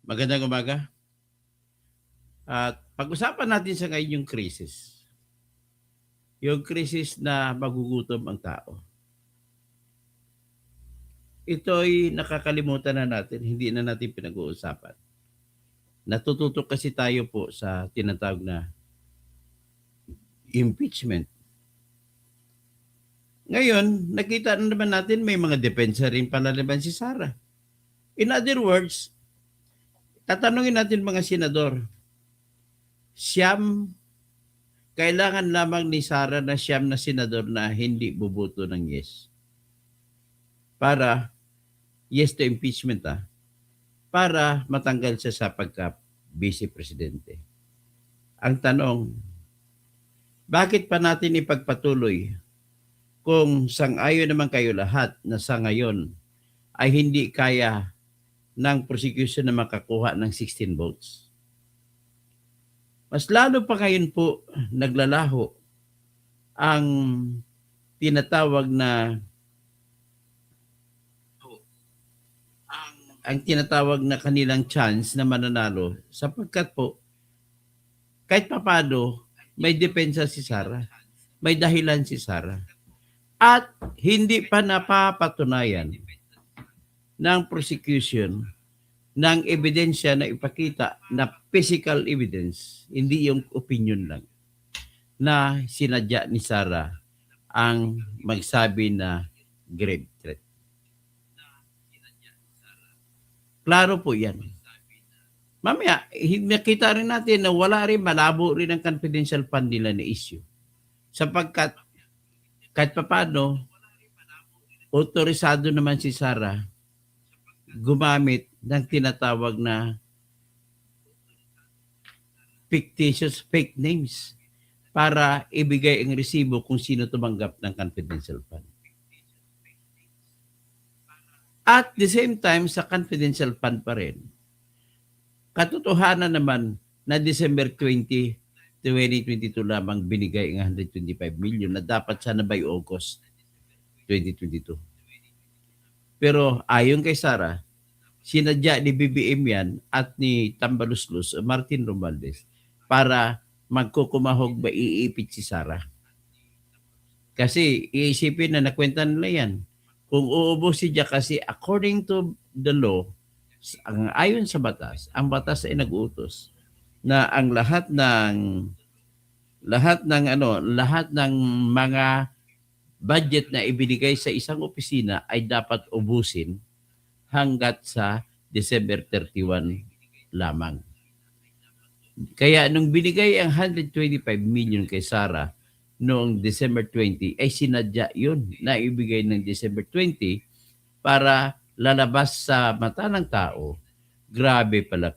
Magandang umaga. At pag-usapan natin sa ngayon yung krisis. Yung krisis na magugutom ang tao. Ito'y nakakalimutan na natin, hindi na natin pinag-uusapan. Natututok kasi tayo po sa tinatawag na impeachment. Ngayon, nakita na naman natin may mga depensa rin pala naman si Sara. In other words, tatanungin natin mga senador, siyam, kailangan lamang ni Sara na siyam na senador na hindi bubuto ng yes. Para yes to impeachment para matanggal siya sa pagka-vice presidente. Ang tanong, bakit pa natin ipagpatuloy kung sang-ayon naman kayo lahat na sa ngayon ay hindi kaya ng prosecution na makakuha ng 16 votes? Mas lalo pa ngayon po naglalaho ang tinatawag na kanilang chance na mananalo sapagkat po kahit papado may depensa si Sara, may dahilan si Sara. At hindi pa napapatunayan ng prosecution ng ebidensya na ipakita na physical evidence, hindi yung opinion lang, na sinadya ni Sara ang magsabi na grave threat. Klaro po yan. Mamaya, nakita rin natin na wala rin, malabo rin ang confidential fund nila na issue. Sapagkat kahit papano, otorisado naman si Sara gumamit ng tinatawag na fictitious fake names para ibigay ang resibo kung sino tumanggap ng confidential fund. At the same time, sa confidential fund pa rin, katotohanan naman na December 20, 2022 lamang binigay ang 125 million na dapat sana by August 2022. Pero ayon kay Sara, sinadya ni BBM yan at ni Tambaluslos, Martin Romualdez, para magkukumahog ba iipit si Sara. Kasi iisipin na nakwenta nila yan. Kung uubos siya kasi according to the law, ayon sa batas, ang batas ay nag-utos na ang lahat ng mga budget na ibinigay sa isang opisina ay dapat ubusin hanggat sa December 31 lamang. Kaya nung binigay ang 125 million kay Sara noong December 20 ay sinadya yun na ibigay ng December 20 para lalabas sa mata ng tao, grabe pala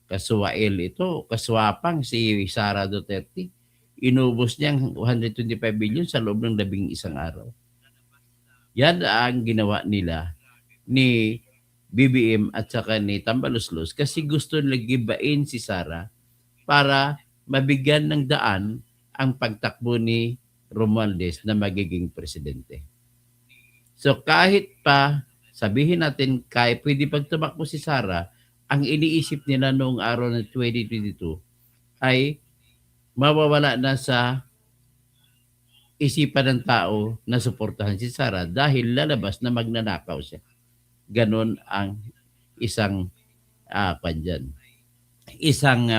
kasuwail ito, kaswapang si Sara Duterte. Inubos niya ang 125 billion sa loob ng 11 araw. Yan ang ginawa nila ni BBM at saka ni Tambaluslos kasi gusto nila gibain si Sara para mabigyan ng daan ang pagtakbo ni Romualdez na magiging presidente. So kahit pa sabihin natin kaya pwede pag tumakbo si Sara, ang iniisip nila noong araw ng 2022 ay mawawala na sa isipan ng tao na suportahan si Sara dahil lalabas na magnanakaw siya. Ganon ang isang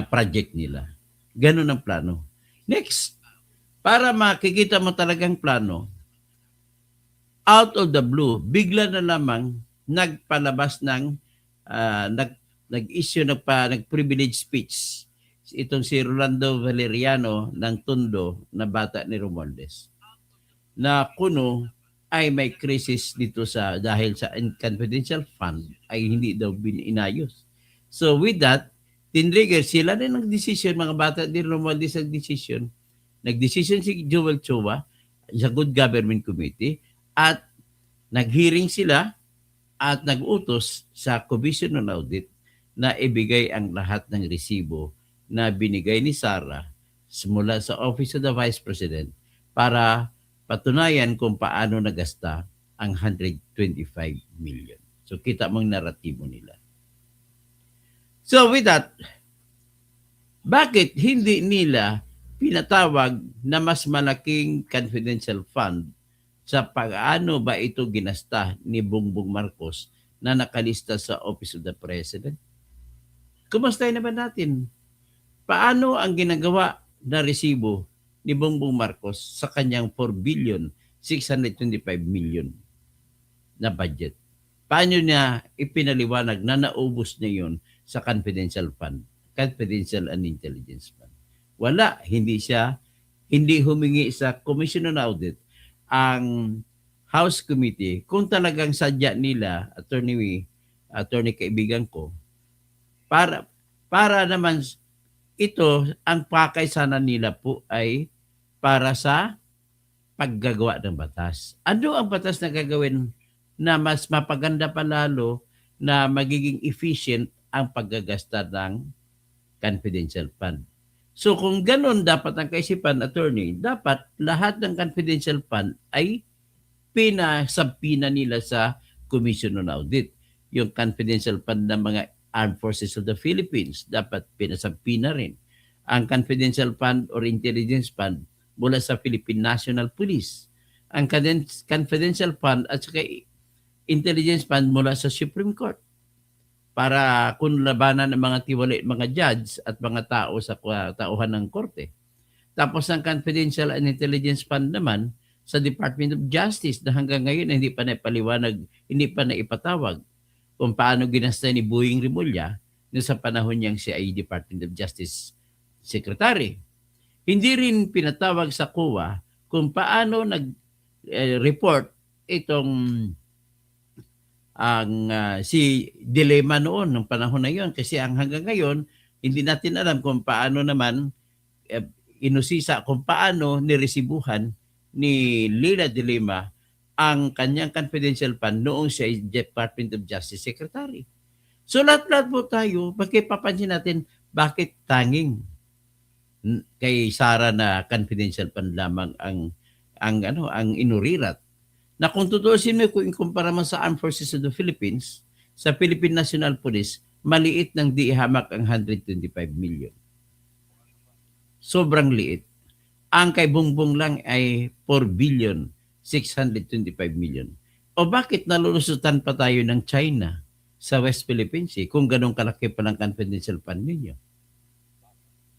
project nila. Ganon ang plano. Next, para makikita mo talagang plano, out of the blue, bigla na lamang nagpalabas ng nag-privilege speech itong si Rolando Valeriano ng Tondo na bata ni Romualdez na kuno ay may krisis dito dahil sa confidential fund ay hindi daw inayos. So with that, tinrigger sila rin nag-decision, mga bata din Romualdez nag-decision. Nag-decision si Joel Chua sa Good Government Committee at nag-hearing sila at nag-utos sa Commission on Audit na ibigay ang lahat ng resibo na binigay ni Sara mula sa Office of the Vice President para patunayan kung paano nagasta ang 125 million. So kita mong naratibo nila. So with that, bakit hindi nila pinatawag na mas malaking confidential fund sa paano ba ito ginasta ni Bongbong Marcos na nakalista sa Office of the President? Kumustahin naman natin. Paano ang ginagawa na resibo ni Bongbong Marcos sa kanyang 4,625,000,000 na budget? Paano niya ipinaliwanag na naubos niya yun sa confidential fund, confidential and intelligence fund? Wala, hindi humingi sa Commission on Audit ang House Committee kung talagang sadya nila, attorney kaibigan ko, para naman ito, ang pakay sana nila po ay para sa paggagawa ng batas. Ano ang batas na gagawin na mas mapaganda pa lalo na magiging efficient ang paggagasta ng confidential fund? So kung ganun dapat ang kaisipan, attorney, dapat lahat ng confidential fund ay pinasabpina nila sa Commission on Audit. Yung confidential fund ng mga Armed Forces of the Philippines, dapat pinasabpina rin. Ang confidential fund or intelligence fund mula sa Philippine National Police. Ang confidential fund at saka intelligence fund mula sa Supreme Court. Para kung labanan ng mga tiwali, mga judge at mga tao sa tauhan ng korte. Tapos ang confidential and intelligence fund naman sa Department of Justice na hanggang ngayon hindi pa naipaliwanag, hindi pa naipatawag kung paano ginasta ni Boying Rimulya sa panahon niyang siya ay Department of Justice Secretary. Hindi rin pinatawag sa COA kung paano nag-report itong si Dilema noon ng panahon na yon, kasi ang hanggang ngayon hindi natin alam kung paano naman inusisa, kung paano niresibuhan ni Leila Dilema ang kanyang confidential fund noong siya ay Department of Justice Secretary. So lahat-lahat po tayo, pakipapansin natin bakit tanging kay Sara na confidential fund lamang ang inurirat. Na kung tutuusin mo, kung ikumpara mo sa Armed Forces of the Philippines, sa Philippine National Police, maliit ng di hamak ang 125 million. Sobrang liit. Ang kay Bongbong lang ay 4,625,000,000. O bakit nalulusutan pa tayo ng China sa West Philippines kung ganun kalaki pa ng confidential fund ninyo?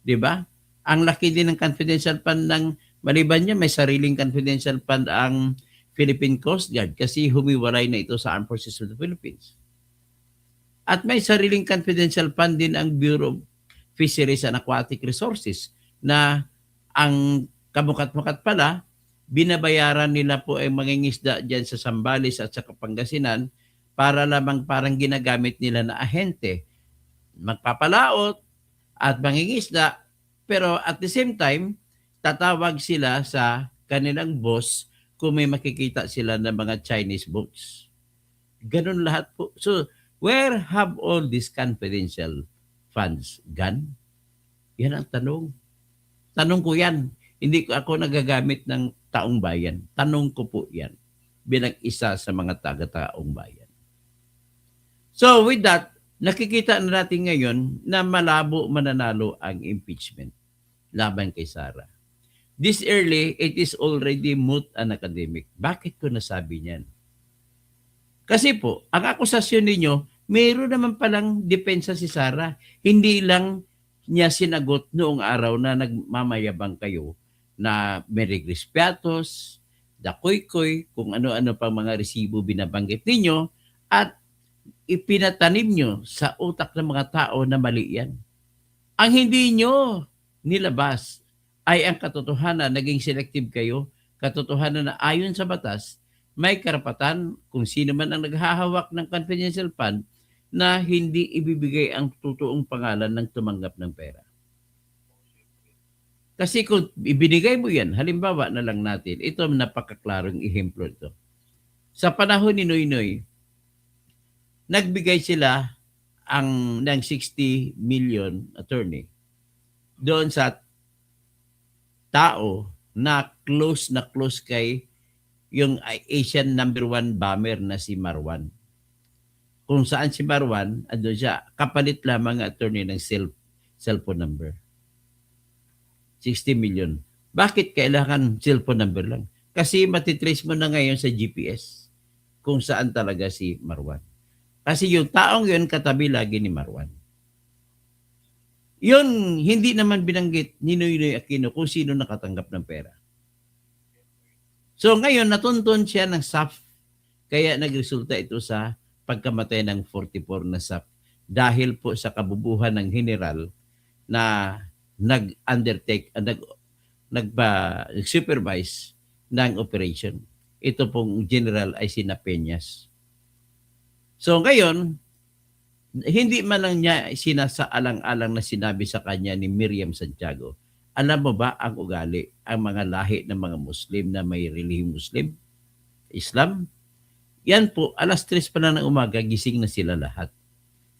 Di ba? Ang laki din ng confidential fund ng, maliban niya, may sariling confidential fund ang Philippine Coast Guard kasi humiwalay na ito sa Armed Forces of the Philippines. At may sariling confidential fund din ang Bureau of Fisheries and Aquatic Resources na ang kamukat-mukat pala, binabayaran nila po ay mangingisda dyan sa Zambales at sa Pangasinan para lamang parang ginagamit nila na ahente. Magpapalaot at mangingisda, pero at the same time, tatawag sila sa kanilang boss kung may makikita sila ng mga Chinese boats. Ganun lahat po. So, where have all these confidential funds gone? Yan ang tanong. Tanong ko yan. Hindi ko ako nagagamit ng taong bayan. Tanong ko po yan bilang isa sa mga taga-taong bayan. So with that, nakikita na natin ngayon na malabo mananalo ang impeachment laban kay Sara. This early, it is already moot and academic. Bakit ko nasabi niyan? Kasi po, ang akusasyon ninyo, mayroon naman palang depensa si Sara. Hindi lang niya sinagot noong araw na nagmamayabang kayo na Merigris Piatos, Dakoy-koy, kung ano-ano pang mga resibo binabanggit ninyo at ipinatanim nyo sa utak ng mga tao na mali yan. Ang hindi nyo nilabas ay ang katotohanan, naging selective kayo, katotohanan na ayon sa batas, may karapatan kung sino man ang naghahawak ng confidential fund na hindi ibibigay ang totoong pangalan ng tumanggap ng pera. Kasi kung ibinigay mo yan, halimbawa na lang natin, ito napakaklarong ehemplo ito. Sa panahon ni Noynoy, nagbigay sila ng 60 million, attorney, doon sa tao na close kay yung Asian #1 bomber na si Marwan. kung saan si Marwan, ando siya, kapalit lamang ang attorney ng cellphone number. 60 million. Bakit kailangan cellphone number lang? Kasi matitrace mo na ngayon sa GPS kung saan talaga si Marwan. Kasi yung taong yun katabi lagi ni Marwan. Yun, hindi naman binanggit ni Noynoy Aquino kung sino nakatanggap ng pera. So ngayon, natuntun siya ng SAF, kaya nagresulta ito sa pagkamatay ng 44 na SAF dahil po sa kabubuhan ng general na nag-undertake, nag-supervise ng operation. Ito pong general ay si Peñas. So ngayon, hindi man lang niya sinasaalang-alang na sinabi sa kanya ni Miriam Santiago, alam mo ba ang ugali, ang mga lahi ng mga Muslim na may relihiyong Muslim, Islam? Yan po, alas 3 pa na ng umaga, gising na sila lahat.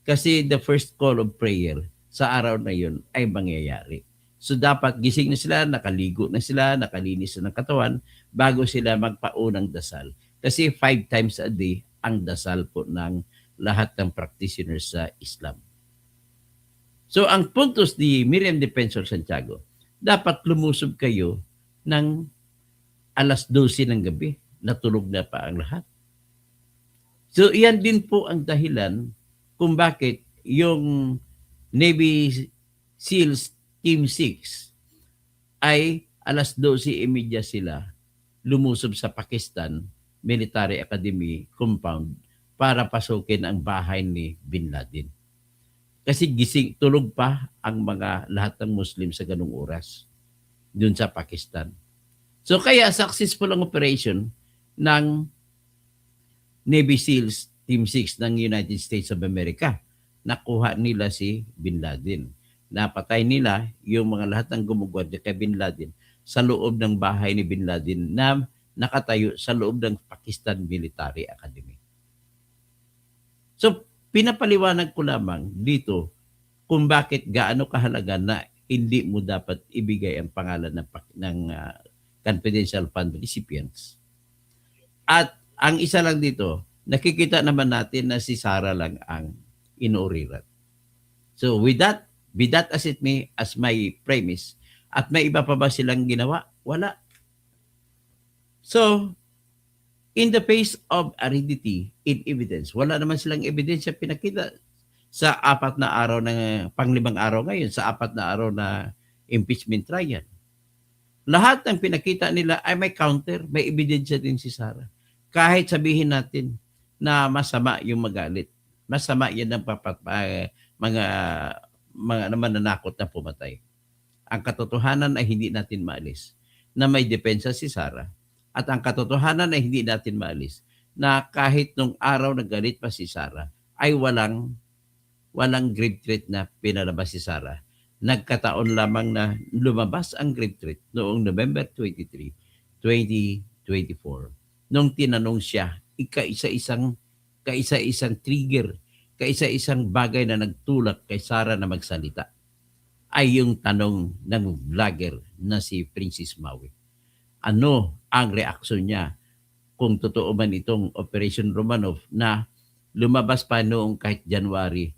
Kasi the first call of prayer sa araw na yun ay mangyayari. So dapat gising na sila, nakaligo na sila, nakalinis na ng katawan bago sila magpaunang dasal. Kasi 5 times a day ang dasal po ng lahat ng practitioners sa Islam. So ang puntos ni Miriam Defensor Santiago, dapat lumusob kayo ng alas 12 ng gabi, natulog na pa ang lahat. So iyan din po ang dahilan kung bakit yung Navy SEALs Team 6 ay alas 12:30 sila lumusob sa Pakistan Military Academy compound para pasukin ang bahay ni Bin Laden. Kasi gising, tulog pa ang mga lahat ng Muslim sa ganung oras dun sa Pakistan. So kaya successful ang operation ng Navy SEALs Team 6 ng United States of America. Nakuha nila si Bin Laden. Napatay nila yung mga lahat ng gumugwardya kay Bin Laden sa loob ng bahay ni Bin Laden na nakatayo sa loob ng Pakistan Military Academy. So, pinapaliwanag ko lamang dito kung bakit gaano kahalaga na hindi mo dapat ibigay ang pangalan ng confidential fund recipients. At ang isa lang dito, nakikita naman natin na si Sara lang ang inuuriran. So with that as my premise, at may iba pa ba silang ginawa? Wala. So, in the face of aridity in evidence, wala naman silang ebidensya pinakita sa 4 na araw ng pang-5 araw ngayon, sa 4 na araw na impeachment trial. Lahat ng pinakita nila ay may counter, may ebidensya din si Sara. Kahit sabihin natin na masama yung magalit, masama yan ng mga mananakot na pumatay. Ang katotohanan ay hindi natin maalis na may depensa si Sara. At ang katotohanan ay hindi natin maalis na kahit nung araw na galit pa si Sara ay walang grave threat na pinalabas si Sara. Nagkataon lamang na lumabas ang grave threat noong November 23, 2024. Nung tinanong siya, kaisa-isang trigger, kaisa-isang bagay na nagtulak kay Sara na magsalita ay yung tanong ng vlogger na si Princess Maui. Ano ang reaksyon niya kung totoo man itong Operation Romanov na lumabas pa noong kahit January,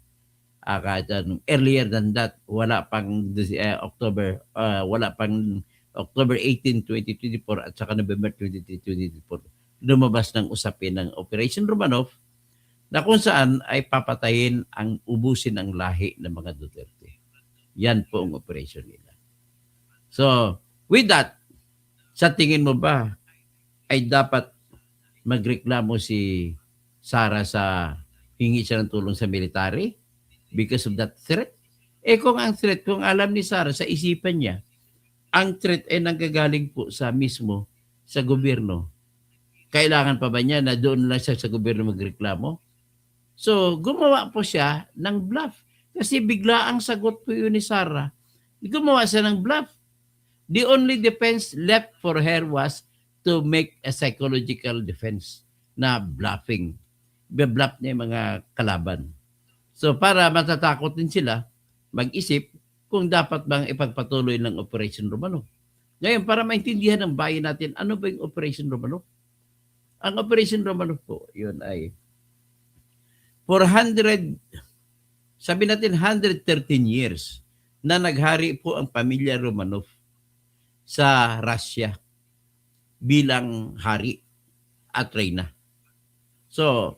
earlier than that, wala pang October 18, 2024 at saka November 23, 2024, lumabas ng usapin ng Operation Romanov na kung saan ay papatayin ubusin ang lahi ng mga Duterte. Yan po ang operation nila. So, with that, sa tingin mo ba ay dapat magreklamo si Sara sa hingi siya ng tulong sa military because of that threat? Kung ang threat, kung alam ni Sara sa isipan niya, ang threat ay nanggagaling po sa mismo sa gobyerno, kailangan pa ba niya na doon lang siya sa gobyerno magreklamo? So, gumawa po siya ng bluff. Kasi bigla ang sagot po yun ni Sara. Gumawa siya ng bluff. The only defense left for her was to make a psychological defense na bluffing. Bluff niya yung mga kalaban. So para matatakot din sila, mag-isip kung dapat bang ipagpatuloy ng Operation Romanov. Ngayon, para maintindihan ng bayan natin, ano ba yung Operation Romanov? Ang Operation Romanov po, yun ay For sabi natin 113 years na naghari po ang pamilya Romanov sa Russia bilang hari at reyna. So,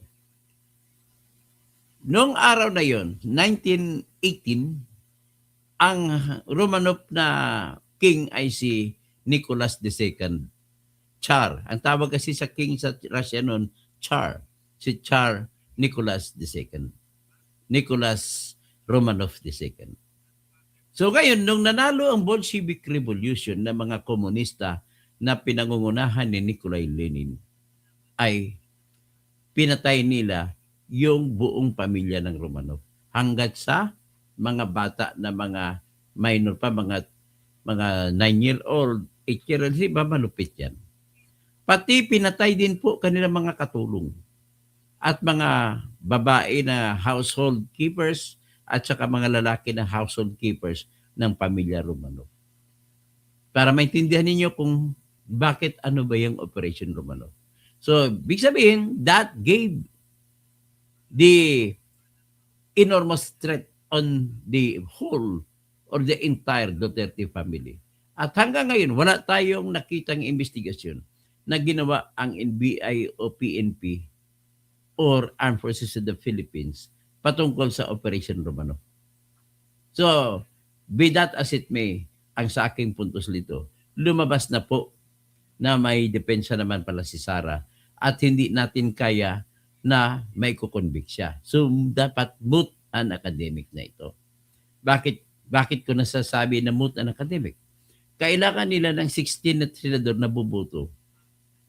noong araw na yon, 1918, ang Romanov na king ay si Nicholas II. Tsar. Ang tawag kasi sa king sa Russia noon, Tsar. Si Tsar Nicholas II. Nicholas Romanov II. So ngayon, nung nanalo ang Bolshevik Revolution ng mga komunista na pinangungunahan ni Nikolai Lenin, ay pinatay nila yung buong pamilya ng Romanov. Hanggat sa mga bata na mga minor pa, mga 9-year-old, 8-year-old, di ba malupit yan? Pati pinatay din po kanilang mga katulong at mga babae na household keepers at saka mga lalaki na household keepers ng pamilya Romanov. Para maintindihan ninyo kung bakit ano ba yung Operation Romanov. So, big sabihin, that gave the enormous threat on the whole or the entire Duterte family. At hanggang ngayon, wala tayong nakitang investigasyon na ginawa ang NBI o PNP or Armed Forces of the Philippines patungkol sa Operation Romanov. So, be that as it may, ang sa aking puntos dito, lumabas na po na may depensa naman pala si Sara at hindi natin kaya na may kukonvict siya. So, dapat moot an academic na ito. Bakit ko nasasabi na moot an academic? Kailangan nila ng 16 na senador na buboto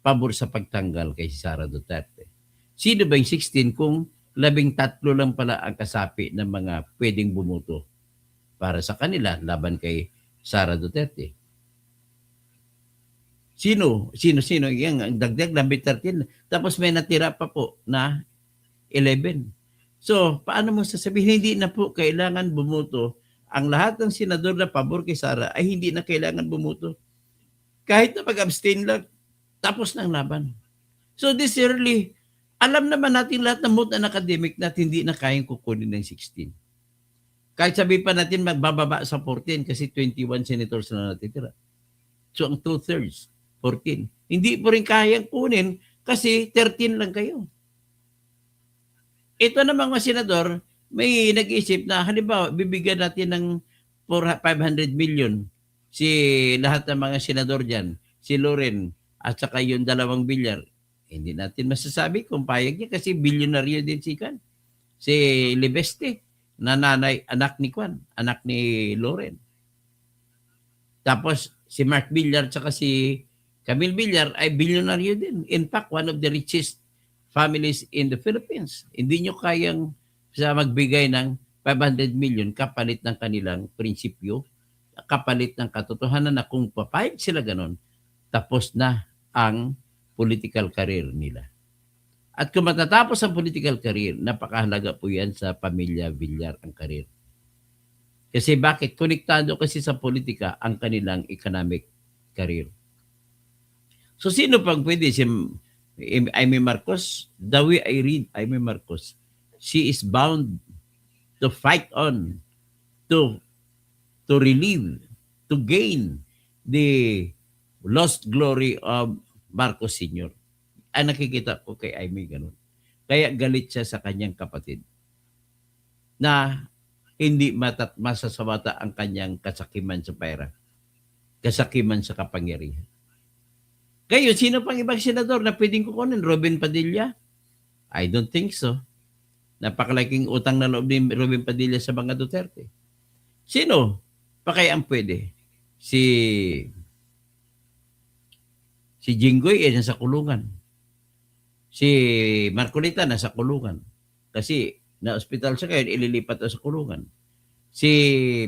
pabor sa pagtanggal kay Sara Duterte. Sino ba yung 16 kung 13 lang pala ang kasapi ng mga pwedeng bumuto para sa kanila laban kay Sara Duterte? Sino? Yan, dagdag na 13. Tapos may natira pa po na 11. So, paano mo sasabihin? Hindi na po kailangan bumuto. Ang lahat ng senador na pabor kay Sara ay hindi na kailangan bumuto. Kahit na mag-abstain lang, tapos ng laban. So, this early, alam naman natin lahat ng moot na academic na hindi na kayang kukunin ng 16. Kahit sabi pa natin magbababa sa 14 kasi 21 senators na natitira. So, ang 2/3, 14. Hindi po rin kayang kunin kasi 13 lang kayo. Ito namang mga senador, may nag-isip na halimbawa, bibigyan natin ng 500 million si lahat ng mga senador dyan, si Loren at saka yung 2 bilyar. Hindi natin masasabi kung payag niya kasi bilyonaryo din si Libeste, na anak ni Loren. Tapos si Mark Villar at saka si Camille Villar ay bilyonaryo din. In fact, one of the richest families in the Philippines. Hindi nyo kayang magbigay ng 500 million kapalit ng kanilang prinsipyo, kapalit ng katotohanan na kung papayag sila ganon, tapos na ang political career nila. At kung matatapos ang political career, napakahalaga po yan sa pamilya Villar ang career. Kasi bakit? Konektado kasi sa politika ang kanilang economic career. So sino pang pwede? Si Amy Marcos, the way I read Amy Marcos, she is bound to fight on, to relieve, to gain the lost glory of Marcos Sr. Ang nakikita ko kay Amy ganun. Kaya galit siya sa kanyang kapatid na hindi masasawata ang kanyang kasakiman sa pera, kasakiman sa kapangyarihan. Kayo, sino pang ibang senador na pwedeng kukunin? Robin Padilla? I don't think so. Napakalaking utang na loob ni Robin Padilla sa mga Duterte. Sino pa kaya ang pwede? Si Jinggoy nasa kulungan. Si Marcolita nasa kulungan. Kasi na-hospital siya kayo, ililipat sa kulungan. Si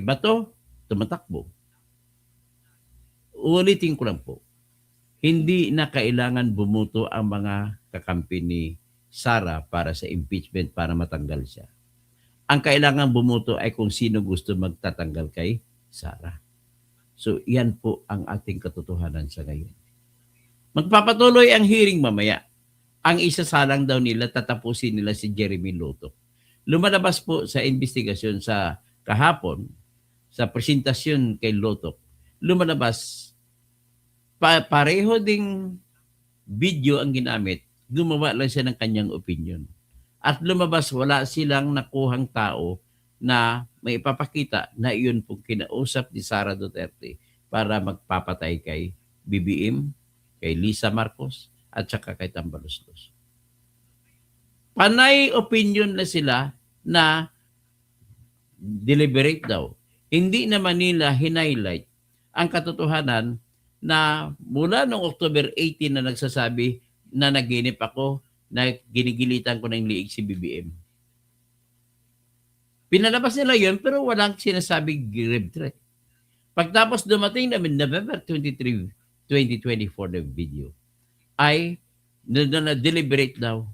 Bato, tumatakbo. Ulitin ko lang po. Hindi na kailangan bumuto ang mga kakampi ni Sara para sa impeachment para matanggal siya. Ang kailangan bumuto ay kung sino gusto magtatanggal kay Sara. So, yan po ang ating katotohanan sa ngayon. Magpapatuloy ang hearing mamaya. Ang isasalang daw nila, tatapusin nila si Jeremy Lotto. Lumalabas po sa investigasyon sa kahapon, sa presentasyon kay Lotok, lumalabas, pareho ding video ang ginamit, gumawa lang siya ng kanyang opinion. At lumabas, wala silang nakuhang tao na may ipapakita na iyon pong kinausap ni Sara Duterte para magpapatay kay BBM, kay Lisa Marcos, at saka kay Tambaloslos. Panay opinion na sila na deliberate daw. Hindi naman nila hinighlight ang katotohanan na mula noong October 18 na nagsasabi na naginip ako na ginigilitan ko ng liig si BBM. Pinalabas nila yun pero walang sinasabing grave threat. Pagtapos dumating namin November 23, 2024 na video ay na-deliberate daw.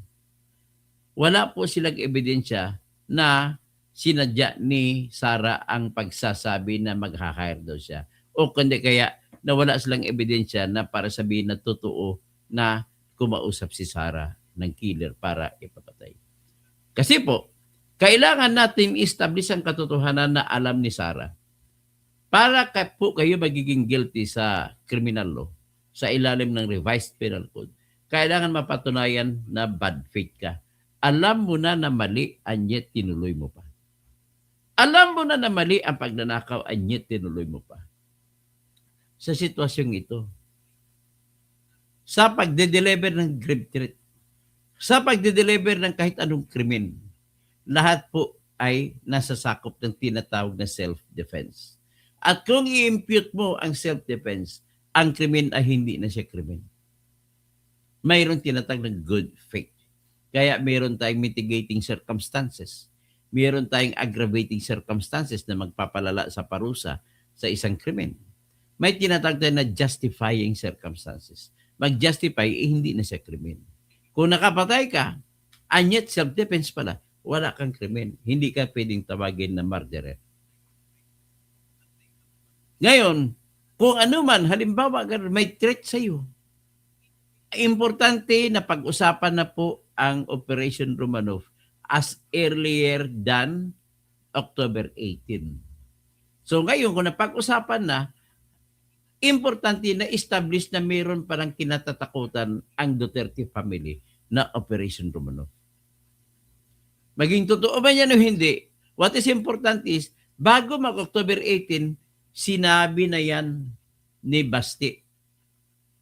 Wala po silang ebidensya na sinadya ni Sara ang pagsasabi na mag-hire daw siya. O kundi kaya na wala silang ebidensya na para sabihin na totoo na kumausap si Sara ng killer para ipapatay. Kasi po, kailangan natin establish ang katotohanan na alam ni Sara. Para po kayo magiging guilty sa criminal law, sa ilalim ng revised penal code, kailangan mapatunayan na bad faith ka. Alam mo na na mali, anyet tinuloy mo pa. Alam mo na na mali ang pagnanakaw, anyet tinuloy mo pa. Sa sitwasyong ito, sa pagde-deliver ng grave threat, sa pagde-deliver ng kahit anong krimen, lahat po ay nasasakop ng tinatawag na self-defense. At kung i-impute mo ang self-defense, ang krimen ay hindi na siya krimen. Mayroon tinatawag ng good faith. Kaya mayroon tayong mitigating circumstances. Mayroon tayong aggravating circumstances na magpapalala sa parusa sa isang krimen. May tinatawag tayo na justifying circumstances. Mag-justify, hindi na siya krimen. Kung nakapatay ka, anyet self-defense pala, wala kang krimen. Hindi ka pwedeng tawagin na murderer. Ngayon, kung ano man, halimbawa, may threat sa iyo, importante na pag-usapan na po ang Operation Romanov as earlier than October 18. So ngayon, kung napag-usapan na, importante na establish na mayroon parang kinatatakutan ang Duterte family na Operation Romanov. Maging totoo ba yan o hindi, what is important is, bago mag-October 18, sinabi na yan ni Basti.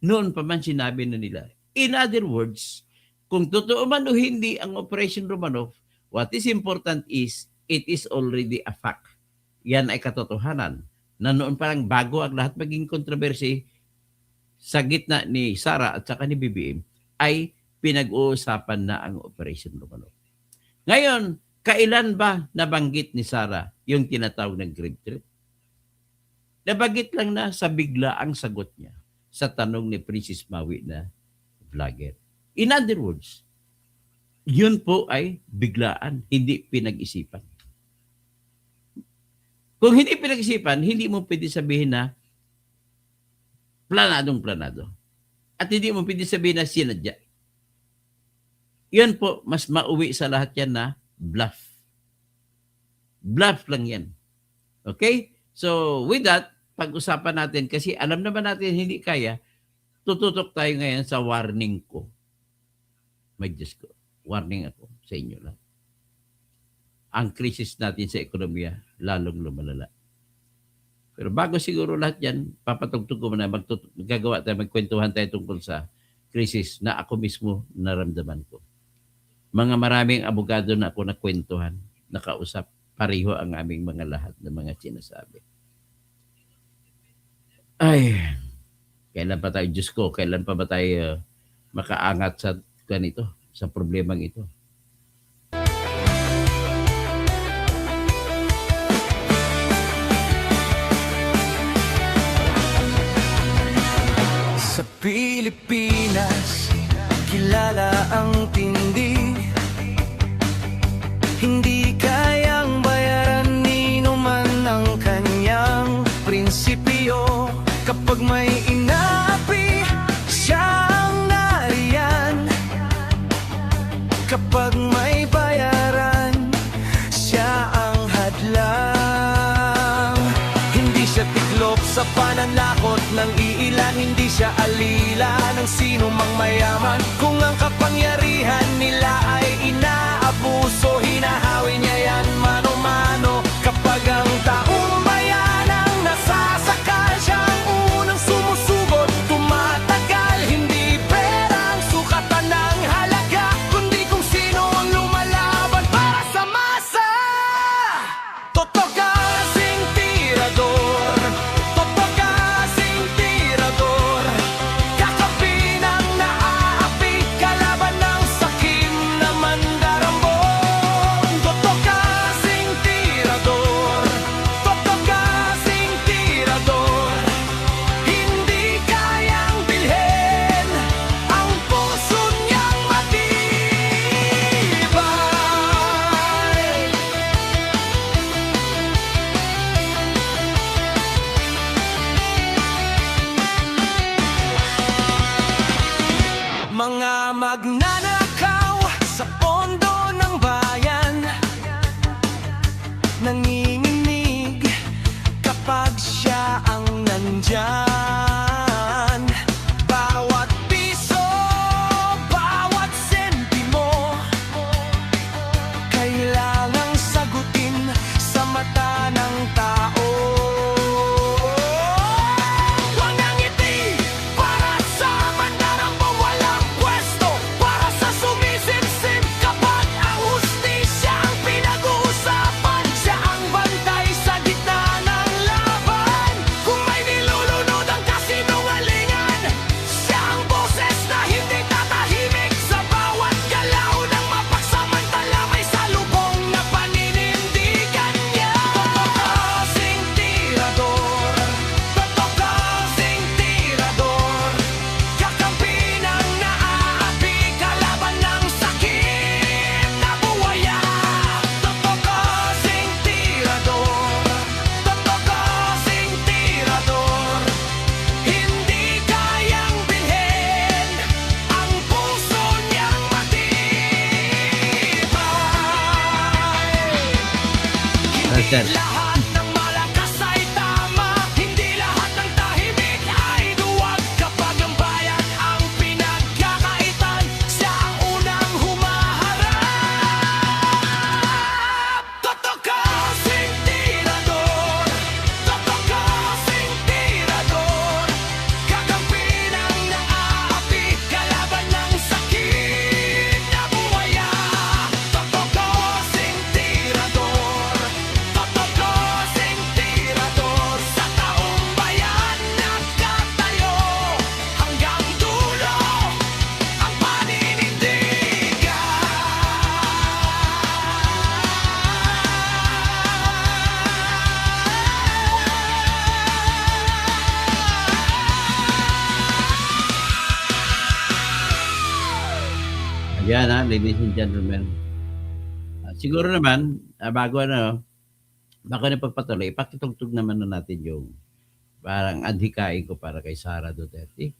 Noon pa man sinabi na nila. In other words, kung totoo man o hindi ang Operation Romanov, what is important is, it is already a fact. Yan ay katotohanan. Na noon parang bago ang lahat maging kontrobersi sa gitna ni Sara at saka ni BBM, ay pinag-uusapan na ang Operation Romanov. Ngayon, kailan ba nabanggit ni Sara yung tinatawag ng grave threat? Nabanggit lang na sa bigla ang sagot niya sa tanong ni Princess Maui na vlogger. In other words, yun po ay biglaan, hindi pinag-isipan. Kung hindi pinag-isipan, hindi mo pwede sabihin na planadong-planado. At hindi mo pwede sabihin na sinadya. Yan po, mas mauwi sa lahat yan na bluff. Bluff lang yan. Okay? So, with that, pag-usapan natin, kasi alam naman natin hindi kaya, tututok tayo ngayon sa warning ko. May Diyos ko. Warning ako sa inyo lang. Ang krisis natin sa ekonomiya, lalong lumalala. Pero bago siguro lahat yan, papatugtog ko muna, magagawa tayo, magkwentuhan tayo tungkol sa krisis na ako mismo naramdaman ko. Mga maraming abogado na ako nakwentuhan, nakausap, pareho ang aming mga lahat ng mga sinasabi. Ay, kailan pa tayo, Diyos ko, kailan pa ba tayo makaangat sa ganito, sa problemang ito? Sa Pilipinas, kilala ang tindi. Hindi kayang bayaran nino man ang kanyang prinsipyo. Kapag may inapi, siyang nariyan. Kapag may bayaran, hindi siya alila ng sino mang mayaman. Kung ang kapangyarihan nila ay inaabuso, hinahawi niya yan mano-mano. Kapag ang taong bayan ang nasasakal, siya ang unang sumusugot, tumatagal. Hindi perang sukatan ng halaga, kundi kung sino ang lumalaban para sa masa. Toto kasing tirador, toto kasing tirador, kakampi ng naaapi, kalaban ng sakim na mandarambon. Toto kasing tirador, toto kasing tirador, hindi kayang bilhin ang puso niyang matibay. Mga magnanakaw sa pondo ng bayan, nanginginig kapag siya ang nandyan. Bawat piso, bawat sentimo, kailangang sagutin sa mata ng tao. Walang ngiti para sa mandarambong walang pwesto, para sa sumisipsip kapag ang hustisya ang pinag-uusapan. Siya ang bantay sa gitna ng laban. Kung may nilulunod ang kasinungalingan, siya ang boses na hindi tatahimik. Sa bawat galaw ng mapagsamantala, may salubong na paninindigan niya. Toto kasing tirador, toto kasing tirador, kakampi ng naaapi, kalaban ng sakim na buwaya. Toto kasing tirador, toto kasing tirador, hindi kayang bilhin ang puso niyang matibay. Sir. Hindi lahat ng malakas ay tama, hindi lahat ng tahimik ay duwag. Kapag ang bayan ang pinagkakaitan, siya ang unang humaharap. Toto kasing tirador, toto kasing tirador, kakampi ng naaapi, kalaban ng sakit na buwaya. Toto kasing tirador, toto kasing tirador, sa taong bayan nakatayo, hanggang dulo ang paninindigan. Ayan ha, ladies and gentlemen. Siguro naman, bago bago na pagpatuloy, ipakitugtog naman na natin yung parang adhikain ko para kay Sara Duterte.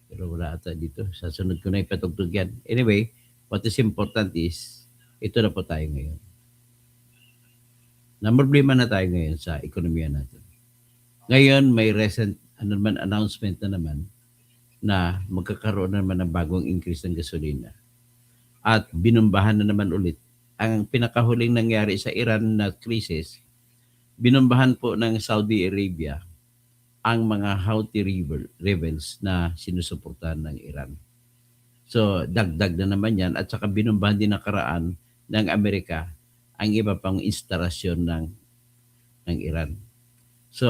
Pero wala ata dito. Sa sunod ko na ipatugtog yan. Anyway, what is important is, ito na po tayo ngayon. Problema na tayo ngayon sa ekonomiya natin. Ngayon, may recent announcement na naman na magkakaroon na naman ng bagong increase ng gasolina. At binumbahan na naman ulit. Ang pinakahuling nangyari sa Iran na krisis, binumbahan po ng Saudi Arabia ang mga Houthi rebels na sinusuportahan ng Iran. So, dagdag na naman yan. At saka binumbahan din nakaraan ng Amerika ang iba pang installasyon ng Iran. So,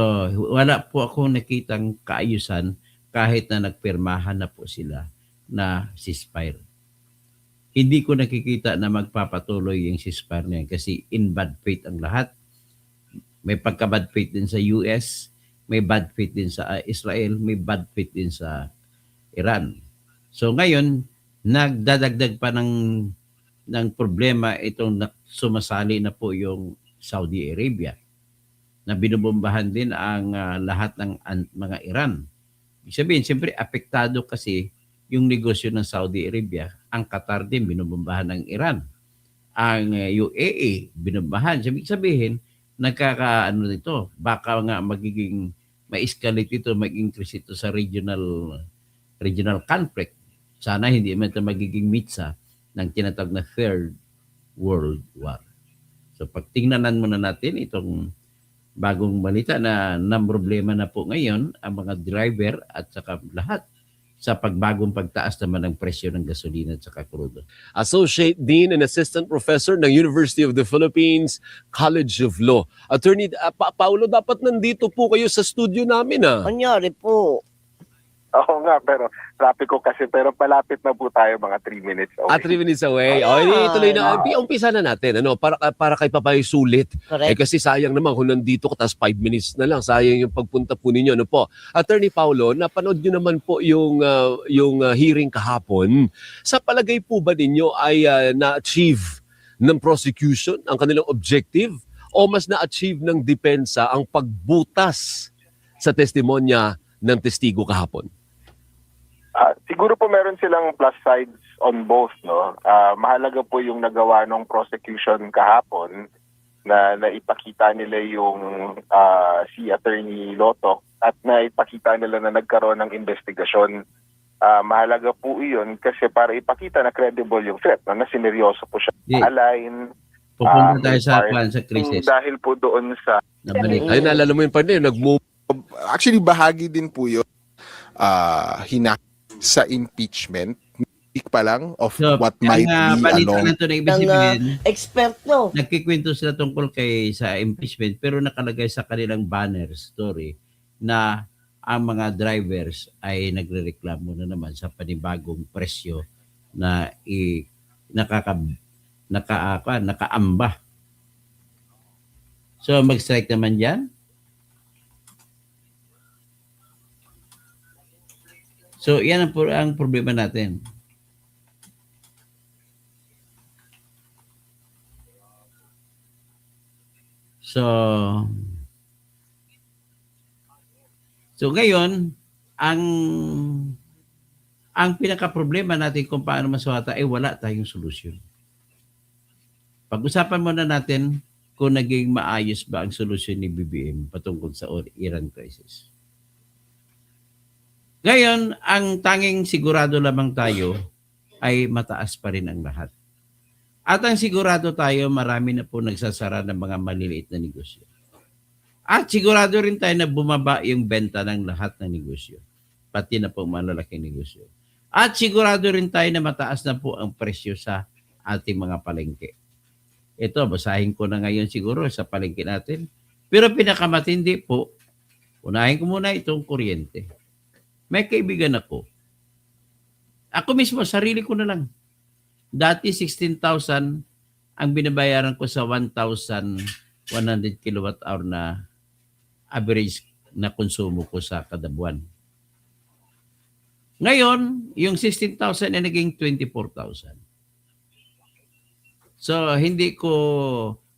wala po akong nakitang kaayusan kahit na nagpirmahan na po sila na ceasefire. Hindi ko nakikita na magpapatuloy yung ceasefire na yan kasi in bad faith ang lahat. May pagka-bad faith din sa US, may bad faith din sa Israel, may bad faith din sa Iran. So ngayon, nagdadagdag pa ng problema itong sumasali na po yung Saudi Arabia na binubombahan din ang lahat ng mga Iran. Ibig sabihin, siyempre apektado kasi yung negosyo ng Saudi Arabia. Ang Qatar din binubombahan ng Iran. Ang UAE binubombahan. Ibig sabihin, nagkakaano nito, baka nga magiging ma-escalate ito, mag-increase ito sa regional conflict. Sana hindi man ito magiging mitsa ng tinatawag na Third World War. So pagtingnan muna natin itong bagong balita na problema na po ngayon ang mga driver at saka lahat sa pagbagong pagtaas naman ng presyo ng gasolina at saka krudo. Associate Dean and Assistant Professor ng University of the Philippines College of Law. Attorney Paulo, dapat nandito po kayo sa studio namin Kunyari po. Oo nga, pero traffic ko kasi. Pero palapit na po tayo, mga 3 minutes away. 3 minutes away. Ayan. Tuloy na. Umpisa na natin. Para kay Papay sulit. Correct. Kasi sayang naman kung nandito ka, tapos 5 minutes na lang. Sayang yung pagpunta po ninyo. Ano po? Attorney Paulo, napanood nyo naman po yung hearing kahapon. Sa palagay po ba ninyo ay na-achieve ng prosecution ang kanilang objective o mas na-achieve ng depensa ang pagbutas sa testimonya ng testigo kahapon? Siguro po meron silang plus sides on both, no? Mahalaga po yung nagawa ng prosecution kahapon na naipakita nila yung si Attorney Lotto at naipakita nila na nagkaroon ng investigasyon. Mahalaga po iyon kasi para ipakita na credible yung threat, no? Na sineryoso po siya. Yeah. Align. Pupunta tayo sa crisis. Dahil po doon sa Nabalik. Ay, naalala mo yung partner, Actually, bahagi din po yun sa impeachment. Peak pa lang of So, what might ang be balita along. na ito na ibig Ng sabihin, expert no. nagkikwento sila tungkol sa impeachment pero nakalagay sa kanilang banner story na ang mga drivers ay nagrereklamo na naman sa panibagong presyo na nakaamba. So mag-strike naman yan. So yan ang problema natin. So ngayon, ang pinaka-problema natin kung paano masuwata ay wala tayong solusyon. Pag-usapan muna natin kung naging maayos ba ang solusyon ni BBM patungkol sa Iran crisis. Ngayon, ang tanging sigurado lamang tayo ay mataas pa rin ang lahat. At ang sigurado tayo, marami na po nagsasara ng mga maliliit na negosyo. At sigurado rin tayo na bumaba yung benta ng lahat ng negosyo. Pati na po malalaking negosyo. At sigurado rin tayo na mataas na po ang presyo sa ating mga palengke. Ito, basahin ko na ngayon siguro sa palengke natin. Pero pinakamatindi po, unahin ko muna itong kuryente. May kaibigan ako. Ako mismo, sarili ko na lang. Dati 16,000 ang binabayaran ko sa 1,100 kilowatt hour na average na konsumo ko sa kada buwan. Ngayon, yung 16,000 ay naging 24,000. So, hindi ko,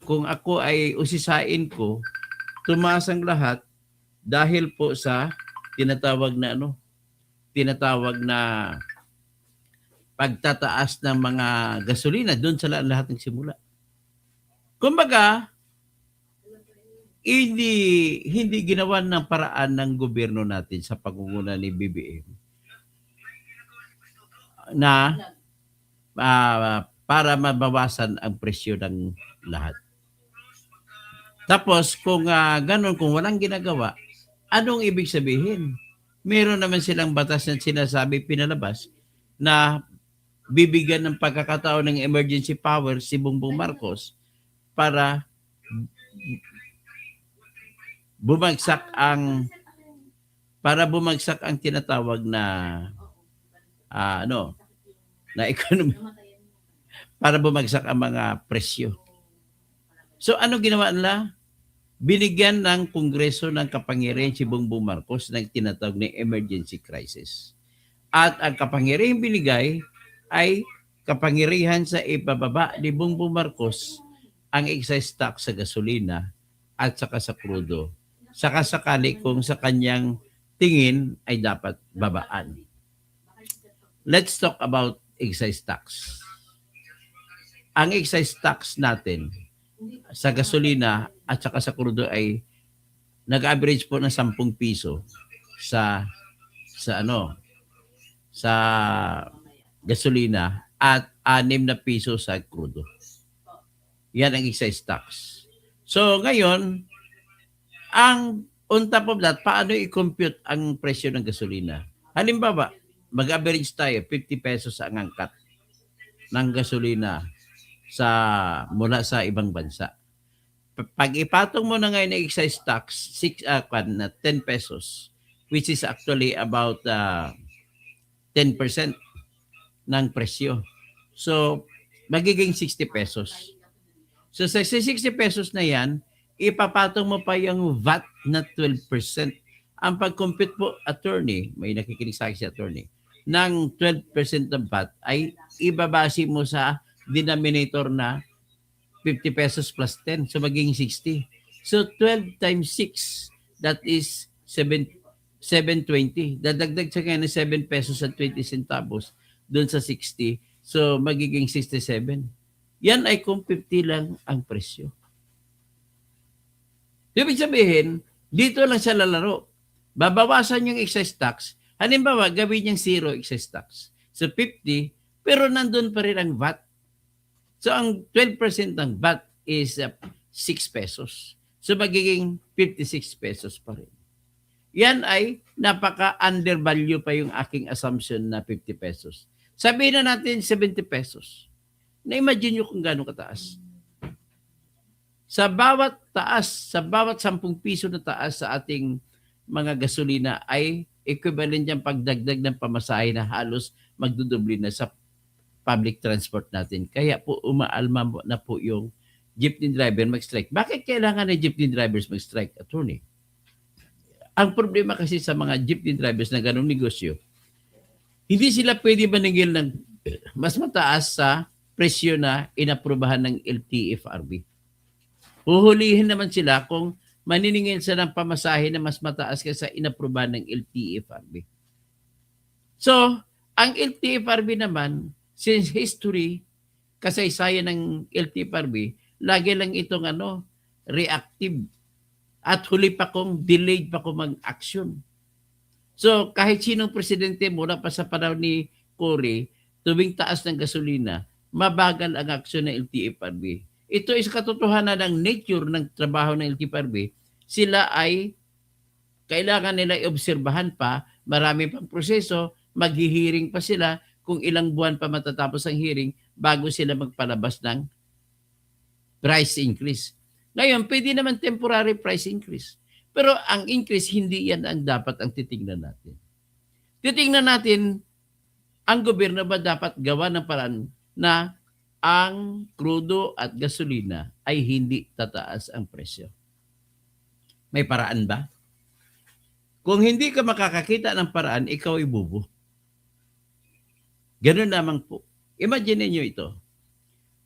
kung ako ay usisain ko, tumaas ang lahat dahil po sa tinatawag na pagtataas ng mga gasolina doon sa lahat ng simula. Kumbaga, hindi ginawan ng paraan ng gobyerno natin sa pangunguna ni BBM na para mabawasan ang presyo ng lahat. Tapos kung ganun, kung walang ginagawa, anong ibig sabihin? Meron naman silang batas na sinasabi pinalabas na bibigyan ng pagkakataon ng emergency power si Bongbong Marcos para bumagsak ang tinatawag na na economy, para bumagsak ang mga presyo. So ano ginawa nila? Binigyan ng Kongreso ng kapangyarihan si Bongbong Marcos ng tinatawag na emergency crisis. At ang kapangyarihan binigay ay kapangyarihan sa ibababa ni Bongbong Marcos ang excise tax sa gasolina at saka sa krudo. Saka sakali kung sa kanyang tingin ay dapat babaan. Let's talk about excise tax. Ang excise tax natin sa gasolina at saka sa krudo ay nag-average po ng 10 piso sa sa gasolina at 6 na piso sa krudo. Yan ang excise tax. So ngayon, on top of that, paano i-compute ang presyo ng gasolina? Halimbawa, mag-average tayo, 50 pesos ang angkat ng gasolina mula sa ibang bansa. Pag ipatong mo na ngayon ng excise tax, 10 pesos, which is actually about 10% ng presyo. So, magiging 60 pesos. So, sa 60 pesos na yan, ipapatong mo pa yung VAT na 12%. Ang pag-compute po, attorney, may nakikinig sa akin si attorney, ng 12% ng VAT ay ibabase mo sa denominator na 50 pesos plus 10. So, magiging 60. So, 12 times 6, that is 720. Dadagdag sa kanya ng 7 pesos at 20 centavos doon sa 60. So, magiging 67. Yan ay kung 50 lang ang presyo. Ibig sabihin, dito lang siya lalaro. Babawasan yung excise tax. Halimbawa, gawin niyang 0 excise tax. So, 50, pero nandun pa rin ang VAT. So, ang 12% ng VAT is 6 pesos. So, magiging 56 pesos pa rin. Yan ay napaka-undervalue pa yung aking assumption na 50 pesos. Sabihin na natin 70 pesos. Na-imagine nyo kung gano'ng kataas. Sa bawat 10 piso na taas sa ating mga gasolina ay equivalent yung pagdagdag ng pamasahe na halos magdudubli na sa public transport natin. Kaya po umaalma na po yung jeepney driver mag-strike. Bakit kailangan ng jeepney drivers mag-strike, attorney? Ang problema kasi sa mga jeepney drivers na ganong negosyo, hindi sila pwede maningil ng mas mataas sa presyo na inaprubahan ng LTFRB. Huhulihin naman sila kung maniningil sila ng pamasahe na mas mataas kaysa inaprubahan ng LTFRB. So, ang LTFRB naman, since history, kasaysayan ng LTFRB, lagi lang itong reactive. At huli pa kong, delayed pa kong mag-action. So, kahit sinong presidente mula pa sa panahon ni Cory, tuwing taas ng gasolina, mabagal ang aksyon ng LTFRB. Ito is katotohanan ng nature ng trabaho ng LTFRB. Sila ay kailangan nila i-obserbahan pa, marami pang proseso, maghihiring pa sila kung ilang buwan pa matatapos ang hearing bago sila magpalabas ng price increase. Ngayon, pwede naman temporary price increase. Pero ang increase, hindi yan ang dapat ang titingnan natin. Titingnan natin, ang gobyerno ba dapat gawa ng paraan na ang krudo at gasolina ay hindi tataas ang presyo? May paraan ba? Kung hindi ka makakakita ng paraan, ikaw ay bubo. Ganun lamang po. Imagine niyo ito.